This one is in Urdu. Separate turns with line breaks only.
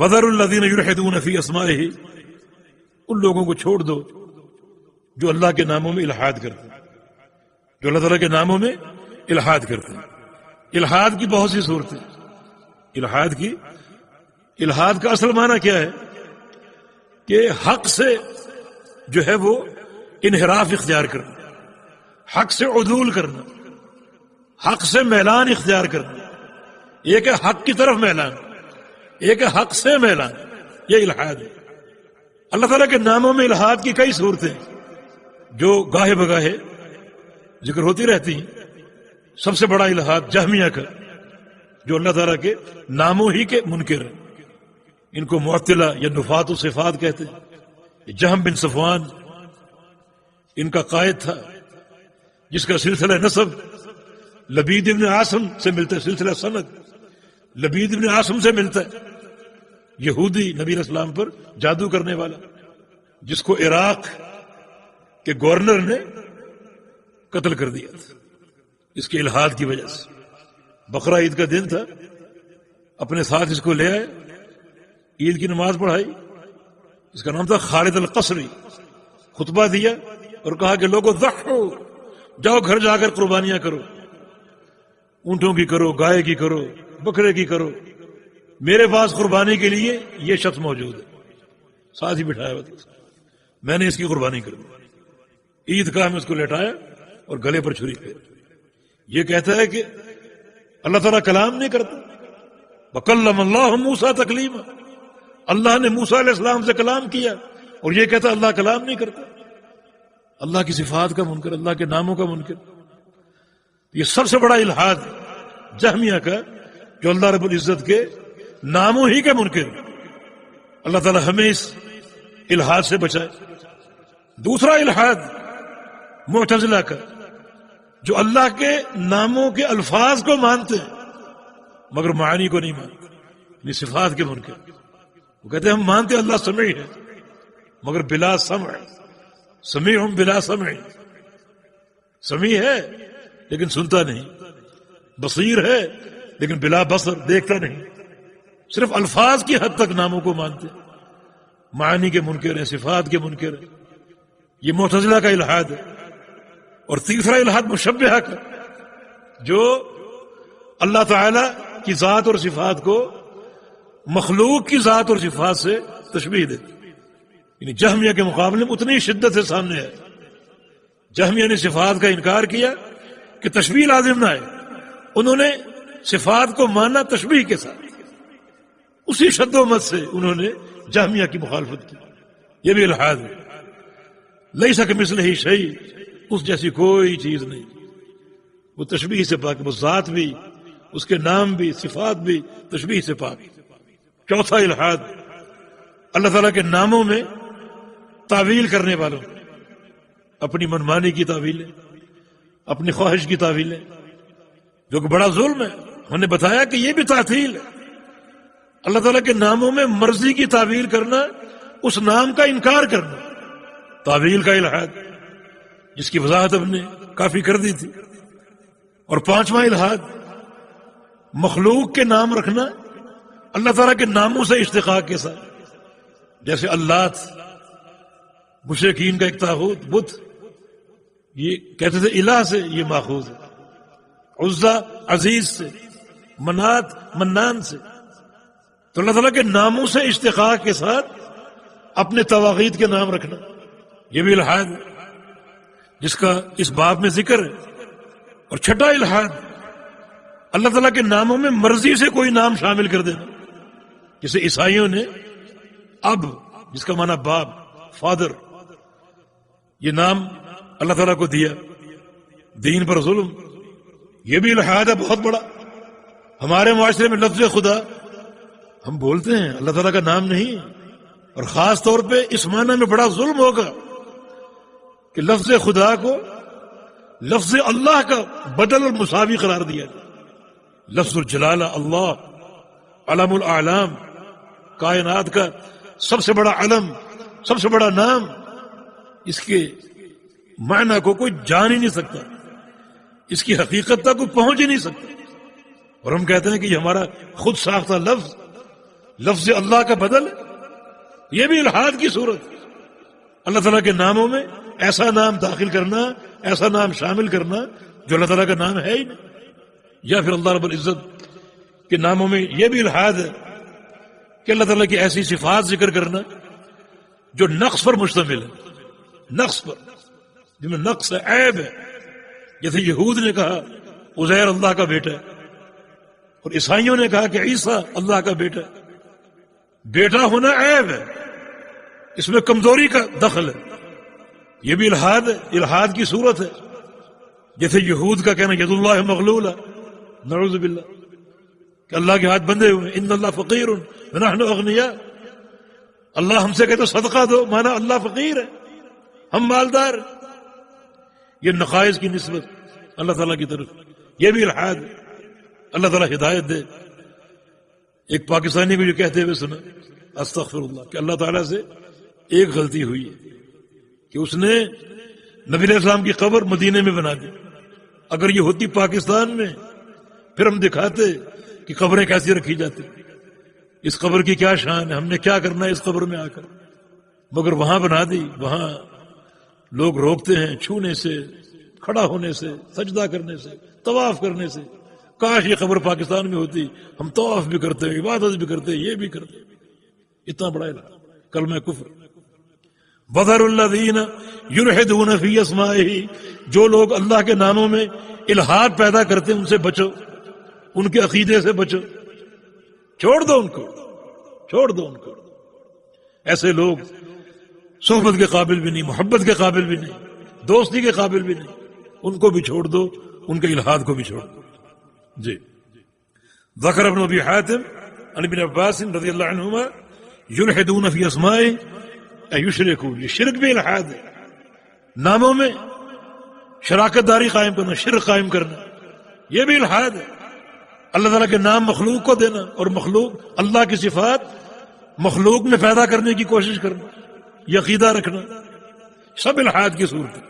وَذَرُوا الَّذِينَ يُلْحِدُونَ فِي أَسْمَائِهِ، ان لوگوں کو چھوڑ دو جو اللہ کے ناموں میں الحاد کرتے ہیں، جو اللہ تعالیٰ کے ناموں میں الحاد کرتے ہیں۔ الحاد کی بہت سی صورتیں، الحاد کا اصل معنی کیا ہے کہ حق سے جو ہے وہ انحراف اختیار کرنا، حق سے عدول کرنا، حق سے میلان اختیار کرنا۔ ایک ہے حق کی طرف میلان، ایک ہے حق سے میلان، یہ الحاد ہے۔ اللہ تعالیٰ کے ناموں میں الحاد کی کئی صورتیں جو گاہے بگاہے ذکر ہوتی رہتی ہیں۔ سب سے بڑا الحاد جہمیہ کا، جو اللہ تعالیٰ کے ناموں ہی کے منکر ہیں، ان کو معطلہ یا نفات و صفات کہتے ہیں۔ یہ جہم بن صفوان ان کا قائد تھا، جس کا سلسلہ نسب لبید بن عاصم سے ملتا ہے، سلسلہ سند لبید بن عاصم سے ملتا ہے، یہودی نبی علیہ السلام پر جادو کرنے والا، جس کو عراق کے گورنر نے قتل کر دیا تھا اس کے الحاد کی وجہ سے۔ بقرہ عید کا دن تھا، اپنے ساتھ اس کو لے آئے، عید کی نماز پڑھائی۔ اس کا نام تھا خالد القصری۔ خطبہ دیا اور کہا کہ لوگوں ضحو، جاؤ گھر جا کر قربانیاں کرو، اونٹوں کی کرو، گائے کی کرو، بکرے کی کرو، میرے پاس قربانی کے لیے یہ شخص موجود ہے، ساتھ ہی بٹھایا ہوا تھا، میں نے اس کی قربانی کر دی۔ عید گاہ میں اس کو لٹایا اور گلے پر چھری پھیر۔ یہ کہتا ہے کہ اللہ تعالیٰ کلام نہیں کرتا، وَكَلَّمَ اللَّهُ مُوسَىٰ تَكْلِيمًا، اللہ نے موسیٰ علیہ السلام سے کلام کیا، اور یہ کہتا اللہ کلام نہیں کرتا۔ اللہ کی صفات کا منکر، اللہ کے ناموں کا منکر۔ یہ سب سے بڑا الحاد جہمیہ کا، جو اللہ رب العزت کے ناموں ہی کے منکر۔ اللہ تعالیٰ ہمیں اس الحاد سے بچائے۔ دوسرا الحاد معتزلہ کا، جو اللہ کے ناموں کے الفاظ کو مانتے ہیں مگر معانی کو نہیں مانتے، یعنی صفات کے منکر۔ وہ کہتے ہیں ہم مانتے اللہ سمیع ہے مگر بلا سمع، سمیع بلا سمع، سمیع ہے لیکن سنتا نہیں، بصیر ہے لیکن بلا بصر، دیکھتا نہیں۔ صرف الفاظ کی حد تک ناموں کو مانتے ہیں، معانی کے منکر ہیں، صفات کے منکر ہیں۔ یہ معتزلہ کا الحاد ہے۔ اور تیسرا الحاد مشبہہ کا، جو اللہ تعالی کی ذات اور صفات کو مخلوق کی ذات اور صفات سے تشبیہ دیتے، یعنی جہمیہ کے مقابلے میں اتنی شدت سے سامنے ہے۔ جہمیہ نے صفات کا انکار کیا کہ تشبیہ لازم نہ ہے، انہوں نے صفات کو مانا تشبیہ کے ساتھ، اسی شد و مت سے انہوں نے جہمیہ کی مخالفت کی۔ یہ بھی الحاد ہے۔ لیس کمثلہ شیء، اس جیسی کوئی چیز نہیں، وہ تشبیہ سے پاک، وہ ذات بھی، اس کے نام بھی، صفات بھی تشبیہ سے پاک۔ چوتھا الحاد اللہ تعالیٰ کے ناموں میں تعویل کرنے والوں، اپنی منمانی کی تعویلیں، اپنی خواہش کی تعویلیں، جو کہ بڑا ظلم ہے۔ ہم نے بتایا کہ یہ بھی تعطیل ہے، اللہ تعالیٰ کے ناموں میں مرضی کی تعویل کرنا، اس نام کا انکار کرنا، تعویل کا الحاد، جس کی وضاحت ہم نے کافی کر دی تھی۔ اور پانچواں الحاد مخلوق کے نام رکھنا اللہ تعالیٰ کے ناموں سے اشتقاق کے ساتھ، جیسے اللات مشرکین کا ایک طاغوت بت، یہ کہتے تھے الہ سے یہ ماخوذ ہے، عزا عزیز سے، منات منان سے۔ تو اللہ تعالیٰ کے ناموں سے اشتقاق کے ساتھ اپنے تواغیت کے نام رکھنا، یہ بھی الحاد ہے، جس کا اس باب میں ذکر ہے۔ اور چھٹا الحاد اللہ تعالیٰ کے ناموں میں مرضی سے کوئی نام شامل کر دینا، جیسے عیسائیوں نے اب، جس کا معنی باپ، فادر، یہ نام اللہ تعالیٰ کو دیا، دین پر ظلم۔ یہ بھی الحاد ہے بہت بڑا۔ ہمارے معاشرے میں لفظ خدا ہم بولتے ہیں، اللہ تعالیٰ کا نام نہیں، اور خاص طور پہ اس معنی میں بڑا ظلم ہوگا کہ لفظ خدا کو لفظ اللہ کا بدل اور مساوی قرار دیا جائے۔ لفظ الجلالہ اللہ، علم الاعلام، کائنات کا سب سے بڑا علم، سب سے بڑا نام، اس کے معنی کو کوئی جان ہی نہیں سکتا، اس کی حقیقت تک کوئی پہنچ ہی نہیں سکتا، اور ہم کہتے ہیں کہ یہ ہمارا خود ساختہ لفظ، لفظ اللہ کا بدل ہے، یہ بھی الحاد کی صورت ہے۔ اللہ تعالیٰ کے ناموں میں ایسا نام داخل کرنا، ایسا نام شامل کرنا جو اللہ تعالیٰ کا نام ہے ہی نہیں، یا پھر اللہ رب العزت کے ناموں میں یہ بھی الحاد ہے کہ اللہ تعالیٰ کی ایسی صفات ذکر کرنا جو نقص پر مشتمل ہے، نقص پر، جن میں نقص ہے، عیب ہے۔ جیسے یہود نے کہا عزیر اللہ کا بیٹا ہے، اور عیسائیوں نے کہا کہ عیسیٰ اللہ کا بیٹا ہے۔ بیٹا ہونا عیب ہے، اس میں کمزوری کا دخل ہے، یہ بھی الحاد ہے، الحاد کی صورت ہے۔ جیسے یہود کا کہنا ید اللہ مغلولہ، نعوذ باللہ، کہ اللہ کے ہاتھ بندھے ہوئے، ان اللہ فقیر ونحن اغنیاء، اللہ ہم سے کہتے صدقہ دو، مانا اللہ فقیر ہے، ہم مالدار ہیں۔ یہ نقائص کی نسبت اللہ تعالیٰ کی طرف، یہ بھی الحاد ہے۔ اللہ تعالیٰ ہدایت دے۔ ایک پاکستانی کو جو کہتے ہوئے سنا استغفر اللہ، کہ اللہ تعالیٰ سے ایک غلطی ہوئی ہے کہ اس نے نبی علیہ السلام کی قبر مدینے میں بنا دی۔ اگر یہ ہوتی پاکستان میں پھر ہم دکھاتے کہ قبریں کیسی رکھی جاتی، اس قبر کی کیا شان ہے، ہم نے کیا کرنا ہے اس قبر میں آ کر، مگر وہاں بنا دی۔ وہاں لوگ روکتے ہیں چھونے سے، کھڑا ہونے سے، سجدہ کرنے سے، طواف کرنے سے۔ کاش یہ قبر پاکستان میں ہوتی، ہم طواف بھی کرتے، عبادت بھی کرتے، یہ بھی کرتے۔ اتنا بڑا الہٰ، کلمہ کفر۔ وَذَرُوا الَّذِينَ يُلْحِدُونَ فِي أَسْمَائِهِ، جو لوگ اللہ کے ناموں میں الحاد پیدا کرتے ہیں ان سے بچو، ان کے عقیدے سے بچو، چھوڑ دو ان کو، چھوڑ دو ان کو۔ ایسے لوگ صحبت کے قابل بھی نہیں، محبت کے قابل بھی نہیں، دوستی کے قابل بھی نہیں، ان کو بھی چھوڑ دو، ان کے الحاد کو بھی چھوڑ دو۔ جی ذکر ابن ابی حاتم عن ابن عباس رضی اللہ عنہما یلحدون فی اسمائہ یشرکون، یہ شرک بھی الحاد ہے، ناموں میں شراکت داری قائم کرنا، شرک قائم کرنا، یہ بھی الحاد ہے۔ اللہ تعالیٰ کے نام مخلوق کو دینا، اور مخلوق اللہ کی صفات مخلوق میں پیدا کرنے کی کوشش کرنا، یہ عقیدہ رکھنا، سب الحاد کی صورت ہے۔